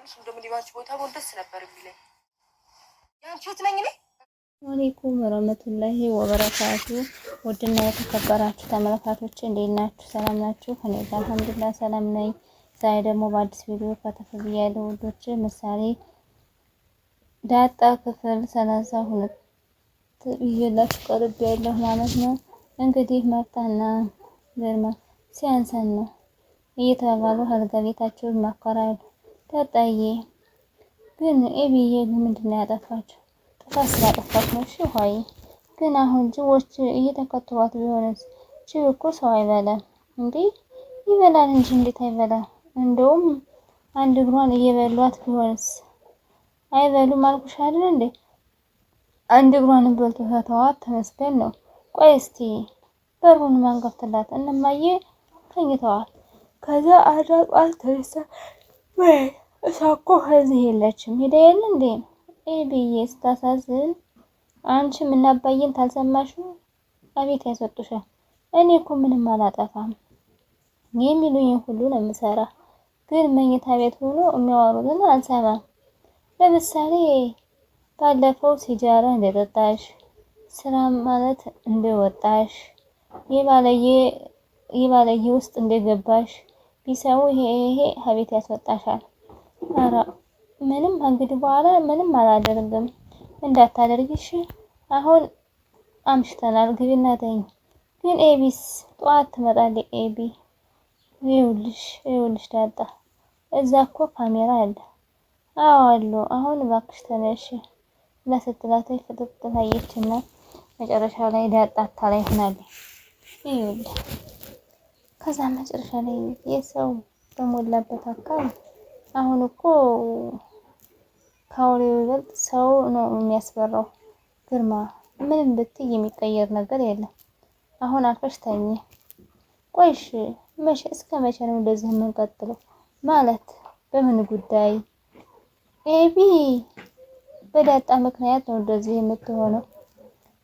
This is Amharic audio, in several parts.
ታውቂያለሽ? እንደውም ሊባንች ቦታ ቦል ደስ ነበር የሚለኝ ያንቺት ነኝ እኔ። ወአለይኩም ወራህመቱላሂ ወበረካቱ። ውድና የተከበራችሁ ተመልካቾች እንዴት ናችሁ? ሰላም ናችሁ? እኔ ጋር አልሐምዱሊላህ ሰላም ነኝ። ዛሬ ደግሞ በአዲስ ቪዲዮ ከተፍ ብያለሁ ውዶች። ምሳሌ ዳጣ ክፍል 32 ይዤላችሁ ቀርቤያለሁ ማለት ነው። እንግዲህ መርታና ግርማ ሲያንሰን ነው እየተባባሉ አልጋ ቤታቸውን ማከራሉ። ዳጣዬ ግን ኤቢዬ ምንድን ነው ያጠፋችው? ጥፋት ስላጠፋች ነው። እሺ ሆይ ግን አሁን ጅቦች እየተከተሏት ቢሆንስ? ጅብ እኮ ሰው አይበላም እንዴ? ይበላል እንጂ እንዴት አይበላም? እንደውም አንድ እግሯን እየበሏት ቢሆንስ? አይበሉም አልኩሽ አይደል እንዴ? አንድ እግሯን በልቶ ተተዋት ተመስገን ነው። ቆይ እስቲ በሩን ማን ከፍተላት? እነማዬ ተኝተዋል። ከዛ አዳቋል ተነሳ ወይ እሷ እኮ ከዚህ የለችም ሄዳ የለ እንዴ? ኤቢዬ ስታሳዝን። አንቺም እና አባዬን ታልሰማሽው አቤት ያስወጡሻል። እኔ እኮ ምንም አላጠፋም የሚሉኝን ሁሉ ነው የምሰራ። ግን መኝታ ቤት ሆኖ የሚያወሩትን አልሰማም። ለምሳሌ ባለፈው ሲጃራ እንደጠጣሽ፣ ስራ ማለት እንደወጣሽ፣ የባለየ ውስጥ እንደገባሽ ቢሰሙ ይሄ ከቤት ያስወጣሻል። ኧረ ምንም እንግዲህ በኋላ ምንም አላደርግም እንዳታደርጊሽ። አሁን አምሽተናል ግቢና ተኝ። ግን ኤቢስ ጠዋት ትመጣለች። ኤቢ ይኸውልሽ ዳጣ እዛ እኮ ካሜራ አለ። አዎ አሉ። አሁን እባክሽ ተነሽ ለስትላተይ ፍጥጥ ታየችና መጨረሻ ላይ ዳጣ አታላይ ሆናለች። ይኸውልህ ከዛ መጨረሻ ላይ የሰው በሞላበት አካባቢ አሁን እኮ ከአውሬው ይበልጥ ሰው ነው የሚያስፈራው። ግርማ ምንም ብትይ የሚቀየር ነገር የለም። አሁን አርፈሽ ተኝ። ቆይሽ እስከ መቼ ነው እንደዚህ የምንቀጥለው? ማለት በምን ጉዳይ? ኤቢ በዳጣ ምክንያት ነው እንደዚህ የምትሆነው።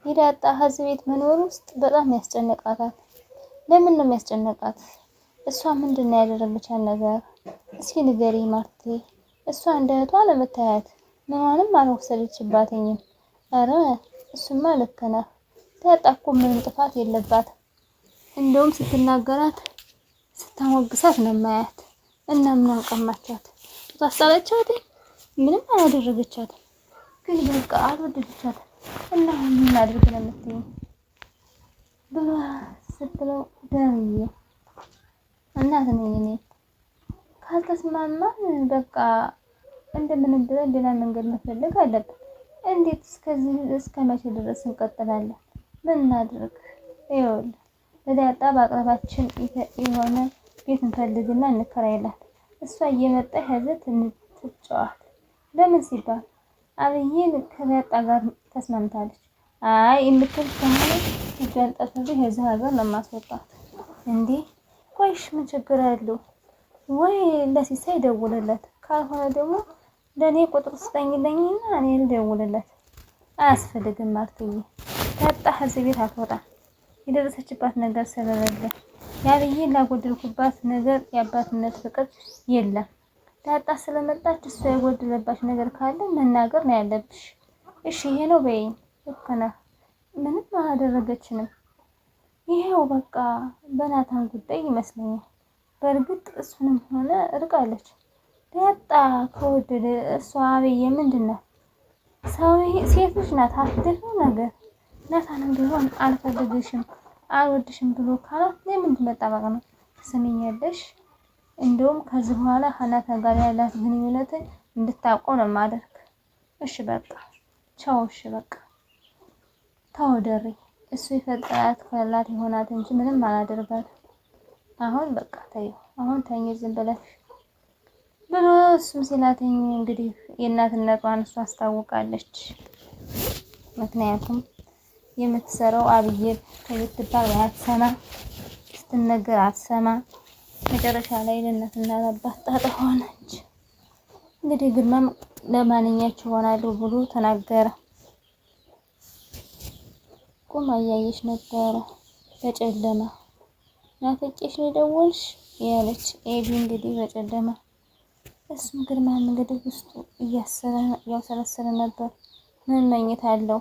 የዳጣ ከዚህ ቤት መኖር ውስጥ በጣም ያስጨንቃታል። ለምን ነው የሚያስጨንቃት? እሷ ምንድን ነው ያደረገቻት ነገር? እስኪ ንገሪ ማርቴ። እሷ እንደ እህቷ ነው የምታያት። ምንም አልወሰደችባትኝም። ኧረ እሱማ ልክ ነህ። ዳጣ እኮ ምንም ጥፋት የለባትም። እንደውም ስትናገራት ስታሞግሳት ነው የማያት። እና ምን አቀማቻት? ታስጣለቻት? ምንም አላደረገቻትም። ግን በቃ አልወደደቻትም። እና ምን አድርግ ነው የምትይኝ? ብሎ ስትለው ደምዬ እናት ነኝ እኔ ካልተስማማን በቃ እንደምንም ብለን ሌላ መንገድ መፈለግ አለብን። እንዴት እስከ መቼ ድረስ እንቀጥላለን? ምን እናድርግ? ይኸውልህ ለዳጣ በአቅራባችን የሆነ ቤት እንፈልግና እንከራይላት። እሷ እየመጣች ከዚህ ትጫወት። ለምን ሲባል አብዬን ከዳጣ ጋር ተስማምታለች። አይ የምትል ከሆነ እጇን ጠፍሬ ከዚህ ሀገር ነው የማስወጣት። እንዴ ቆይሽ ምን ችግር አለው? ወይ ለሲሳይ ደውልለት፣ ካልሆነ ደግሞ ለኔ ቁጥር ስጠኝልኝና እኔ ልደውልለት። አያስፈልግም ማርትዬ፣ ዳጣ ከዚህ ቤት አትወጣም። የደረሰችባት ነገር ስለሌለ ያብዬን ላጎደልኩባት ነገር የአባትነት ፍቅር የለም። ዳጣ ስለመጣች እሷ የጎደለባች ነገር ካለ መናገር ነው ያለብሽ። እሺ ይሄ ነው በይኝ። ልክ ነህ። ምንም አላደረገችንም። ይሄው በቃ በናታን ጉዳይ ይመስለኛል። በእርግጥ እሱንም ሆነ እርቃለች። ዳጣ ከወደደ እሷ አብዬ ምንድን ነው ሴት ልጅ ናት። አትደፍረው ነገር ናታንም ቢሆን አልፈልግሽም አልወድሽም ብሎ ካላት ለምን መጣበቅ ነው? ትሰሚኛለሽ? እንደውም ከዚህ በኋላ ከናታን ጋር ያላት ግንኙነት እንድታውቀው ነው ማደርግ። እሺ በቃ ቻው። እሺ በቃ ተወደሪ። እሱ ይፈጥራት ከላት ይሆናት እንጂ ምንም አላደርጋትም። አሁን በቃ ተይው፣ አሁን ተኝ ዝም ብለሽ ብሎ እሱም ሲላተኝ እንግዲህ የእናትነቷን እሷ አስታውቃለች። ምክንያቱም የምትሰራው አብዬ ከብትባል አትሰማ፣ ስትነገር አትሰማ። መጨረሻ ላይ ለእናትና ለአባት ጣጣ ሆነች። እንግዲህ ግርማም ለማንኛቸው ሆናለሁ ብሎ ተናገረ። ቁማ እያየች ነበረ በጨለማ። ናፍቄሽ ነው የደወልሽ ያለች ኤቢ እንግዲህ በጨለማ እሱም ግርማን እንግዲህ ውስጡ እያሰላሰለ ነበር። ምን መኝታ አለው?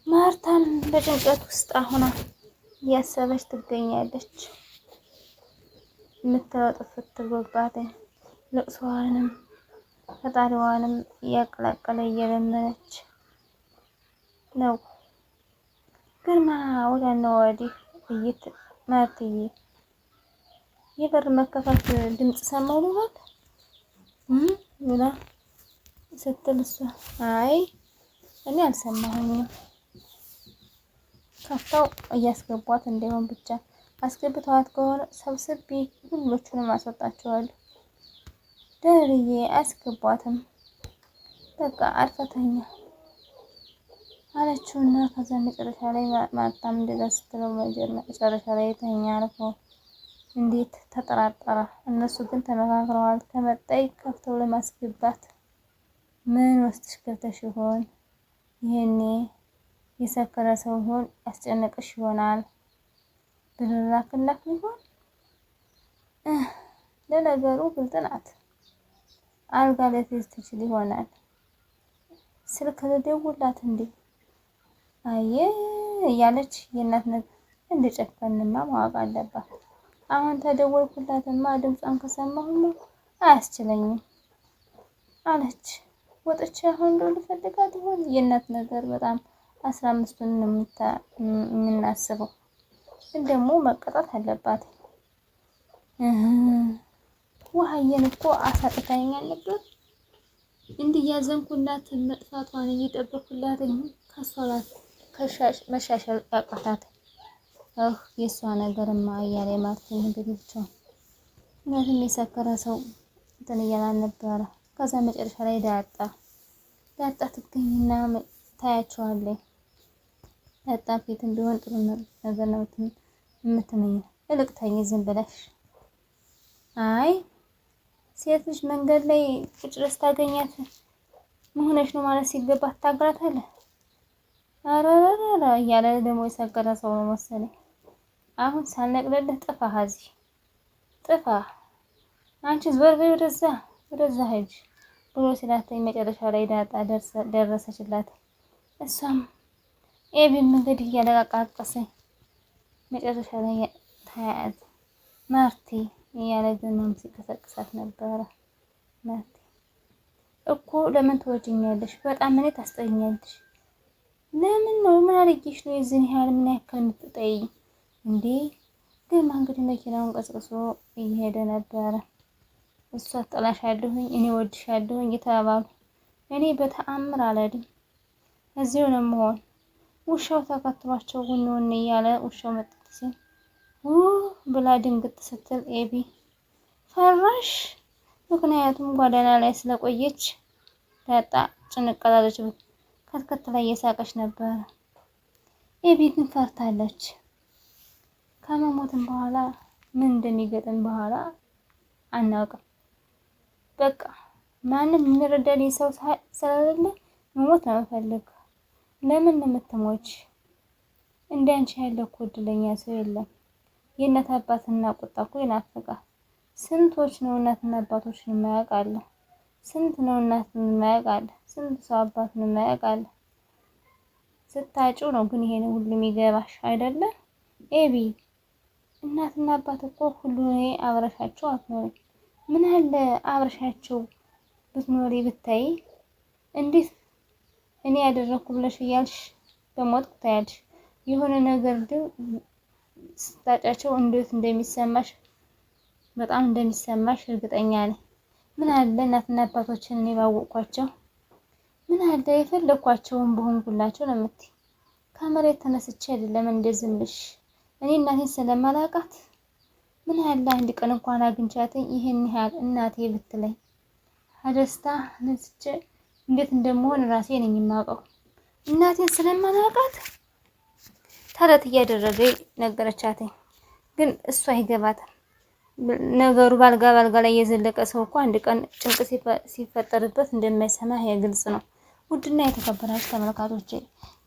ማርታም በጭንቀት ውስጥ አሁና እያሰበች ትገኛለች። የምትለው ጥፍት ብሎባትኝ ልቅሷንም ፈጣሪዋንም እያቀላቀለ እየለመነች ነው። ግርማ ወዲያና ወዲህ እይት ማርትዬ የበር መከፈት ድምፅ ሰማሁ ልበል ብላ ስትል እሷ አይ እኔ አልሰማሁኝም። ከፍተው እያስገቧት እንደሆን ብቻ አስገብተዋት ከሆነ ሰብስቤ ሁሎቹንም አስወጣቸዋለሁ። ደርዬ አስገቧትም በቃ አልፈተኛ አለችውና ከዛ መጨረሻ ላይ ማርታም እንደዛ ስትለው መጨረሻ ላይ ተኛ አልፎ እንዴት ተጠራጠረ። እነሱ ግን ተመካክረዋል። ከመጣይ ከፍተው ለማስገባት ምን ወስድሽ ገብተሽ ይሆን? ይሄኔ የሰከረ ሰው ይሆን ያስጨነቅሽ ይሆናል ብልላክላክ ይሆን? ለነገሩ ግልጥ ናት። አልጋ ላይ ትችል ይሆናል። ስልክ ልደውልላት እንዴ አየ እያለች የእናት ነገር እንደጨከንማ ማወቅ አለባት። አሁን ተደወልኩላትማ ድምጿን ከሰማሁማ አያስችለኝም አለች። ወጥቼ አሁን እንደው ልፈልጋት ይሆን? የእናት ነገር በጣም 15ቱን የምናስበው ግን ደግሞ መቀጣት አለባት። ውሃዬን እኮ አሳጥታኛል ነበር እንዲያዘንኩላት መጥፋቷን እየጠበኩላት ከሷ መሻሻል ያቃታት። የእሷ ነገርማ እያለ ማርቲን እንግዲህ ብቻ ምክንያቱም የሰከረ ሰው እንትን እያላን ነበረ። ከዛ መጨረሻ ላይ ዳጣ ትገኝና ታያቸዋለች። ዳጣ ፊትም ቢሆን ጥሩ ነገር ነው የምትመኘው። እልቅተኝ ዝም ብለሽ አይ ሴት ልጅ መንገድ ላይ ቁጭ ብለሽ ታገኛት መሆነሽ ነው ማለት ሲገባት ታግራታለህ። አረረረ እያለ ደግሞ የሰከረ ሰው ነው መሰለኝ። አሁን ሳልነቅልልህ ጥፋ፣ እዚህ ጥፋ፣ አንቺ ዞር በይ ወደዛ ሂጅ ብሎ ሲላተኝ መጨረሻ ላይ ዳጣ ደረሰችላት። እሷም ኤቢም እንግዲህ እያለቃቀሰኝ መጨረሻ ላይ ታያት ማርቲ እያለ ግርማም ሲቀሰቅሳት ነበረ። ማርቲ እኮ ለምን ትወጂኛለሽ? በጣም እኔ ታስጠኛለሽ። ለምን ነው? ምን አድርጌሽ ነው የዚህን ያህል ምን ያክል የምትጠይኝ እንዴ? ግርማ እንግዲህ መኪናውን ቀስቅሶ እየሄደ ነበረ። እሷ ጠላሻለሁኝ እኔ ወድሻለሁኝ እየተባባሉ እኔ በተአምር አልሄድም እዚሁ ነው የምሆን። ውሻው ተከትሏቸው ውን እያለ ውሻው መጥቶ ሲል ብላ ድንግጥ ስትል ኤቢ ፈራሽ። ምክንያቱም ጓዳና ላይ ስለቆየች ዳጣ ጭንቀላለች። ከትከት ላይ እየሳቀች ነበረ። ኤቢ ግን ፈርታለች። ከመሞትም በኋላ ምን እንደሚገጥም በኋላ አናውቅም። በቃ ማንም የሚረዳልኝ ሰው ስለሌለ መሞት ነው የምፈልግ። ለምን የምትሞች? እንዳንቺ ያለ እኮ እድለኛ ሰው የለም። የእናት አባትና ቁጣ እኮ ይናፍቃል። ስንቶች ነው እናትና አባቶችን የማያውቅ አለ? ስንት ነው እናትን የማያውቅ አለ? ስንት ሰው አባትን የማያውቅ አለ? ስታጭው ነው ግን ይሄን ሁሉ የሚገባሽ አይደለ ኤቢ? እናትና አባት እኮ ሁሉ አብረሻቸው አትኖሪ። ምን አለ አብረሻቸው ብትኖሪ ብታይ እንዴት እኔ ያደረኩ ብለሽ እያልሽ በሞት ታያለሽ። የሆነ ነገር ግን ስታጫቸው እንዴት እንደሚሰማሽ በጣም እንደሚሰማሽ እርግጠኛ ነኝ። ምን አለ እናትና አባቶችን እኔ ባወቅኳቸው፣ ምን አለ የፈለኳቸውን በሆንኩላቸው ነው የምትይ። ከመሬት ተነስቼ አይደለም እንደዚህ እምልሽ። እኔ እናቴን ስለማላውቃት ምን አለ አንድ ቀን እንኳን አግኝቻትኝ ይሄን ያህል እናቴ ብትለኝ ደስታ ነስቼ እንዴት እንደምሆን ራሴ ነኝ የማውቀው። እናቴን ስለማላውቃት ተረት እያደረገኝ ነገረቻትኝ። ግን እሷ አይገባትም ነገሩ። ባልጋ ላይ የዘለቀ ሰው እኮ አንድ ቀን ጭንቅ ሲፈጠርበት እንደማይሰማ ግልጽ ነው። ውድና የተከበራችሁ ተመልካቾቼ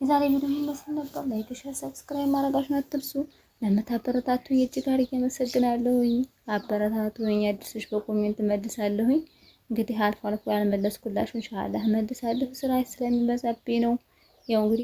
የዛሬ ቪዲዮ ይመስል ነበር። ላይክ፣ ሼር፣ ሰብስክራይብ ማድረጋችሁን አትርሱ። ለምታበረታቱኝ እጅግ አድርጌ አመሰግናለሁኝ። አበረታቱኝ። አዲሶች በኮሜንት መልሳለሁኝ። እንግዲህ አልፎ አልፎ ያልመለስኩላችሁ ኢንሻአላህ እመልሳለሁ። ስራ ስለሚበዛብኝ ነው። ያው እንግዲህ